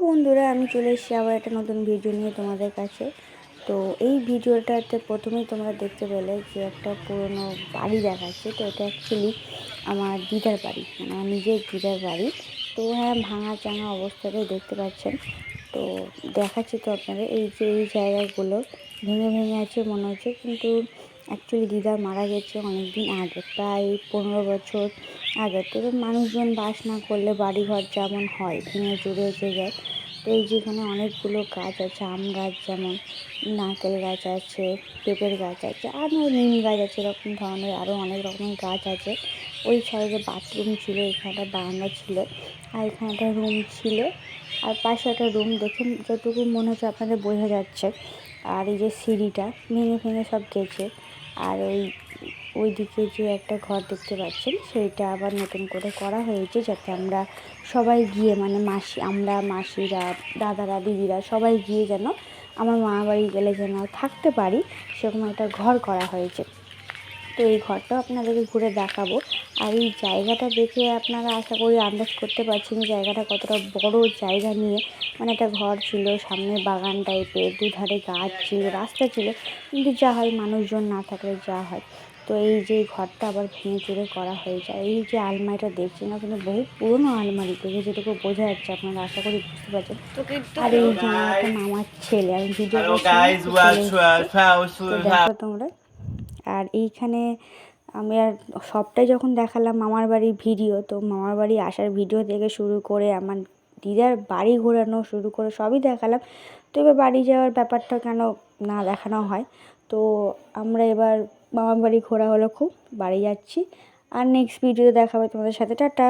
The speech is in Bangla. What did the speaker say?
বন্ধুরা, আমি চলে এসেছি আবার একটা নতুন ভিডিও নিয়ে তোমাদের কাছে। তো এই ভিডিওটাতে প্রথমেই তোমরা দেখতে পেলে যে একটা পুরনো বাড়ি দেখাচ্ছে। তো এটা অ্যাকচুয়ালি আমার দিদার বাড়ি, মানে আমার নিজের দিদার বাড়ি। তো হ্যাঁ, ভাঙা চাঙা অবস্থাতেই দেখতে পাচ্ছেন। তো দেখাচ্ছি তো আপনাদের, এই যে এই জায়গাগুলো ভেঙে ভেঙে আছে মনে হচ্ছে, কিন্তু অ্যাকচুয়ালি দিদা মারা গেছে অনেক দিন আগে, প্রায় 15 বছর আগে। তো মানুষজন বাস না করলে বাড়িঘর যেমন হয় ভেঙে চুরে যায়। তো এই যেখানে অনেকগুলো গাছ আছে, আম গাছ যেমন, নারকেল গাছ আছে, পেঁপের গাছ আছে, আর নিম গাছ আছে, এরকম ধরনের আরও অনেক রকমের গাছ আছে। ওই সাইডে বাথরুম ছিল, এখানে বারান্দা ছিল, আর এখানে একটা রুম ছিল, আর পাশে একটা রুম দেখে যতটুকু মনে হচ্ছে আপনাদের বোঝা যাচ্ছে। আর এই যে সিঁড়িটা ভেঙে ভেঙে সব গেছে। আর ওইদিকে যে একটা ঘর দেখতে পাচ্ছেন, সেইটা আবার নতুন করে করা হয়েছে, যাতে আমরা সবাই গিয়ে, মানে আমরা মাসিরা, দাদারা, দিদিরা সবাই গিয়ে যেন আমার মামা বাড়ি গেলে যেন থাকতে পারি, সেরকম একটা ঘর করা হয়েছে। তো এই ঘরটাও আপনাদেরকে ঘুরে দেখাবো। আর এই জায়গাটা দেখে আপনারা আশা করি আন্দাজ করতে পারছেন জায়গাটা কতটা বড় জায়গা নিয়ে, মানে একটা ঘর ছিল, সামনে বাগান টাইপের, দুধারে গাছ ছিল, রাস্তা ছিল, কিন্তু যা হয় মানুষজন না থাকলে যা হয়। তো এই যে ঘরটা আবার ভেঙে চুরে করা হয়েছে। এই যে আলমারিটা দেখছেন না, কিন্তু বহু পুরনো আলমারি, থেকে যেটুকু বোঝা যাচ্ছে আপনারা আশা করি বুঝতে পারছেন। আর এই যে আমার একটা মামার ছেলে, আমি ভিডিও করছি, তো দেখো তোমরা। আর এইখানে আমি আর সবটাই যখন দেখালাম মামার বাড়ির ভিডিও, তো মামার বাড়ি আসার ভিডিও থেকে শুরু করে আমার দিদার বাড়ি ঘোরানো শুরু করে সবই দেখালাম। তো এবার বাড়ি যাওয়ার ব্যাপারটা কেন না দেখানো হয়। তো আমরা এবার মামার বাড়ি ঘোরা হলো, খুব বাড়ি যাচ্ছি। আর নেক্সট ভিডিও দেখাবে তোমাদের সাথে। টাটা।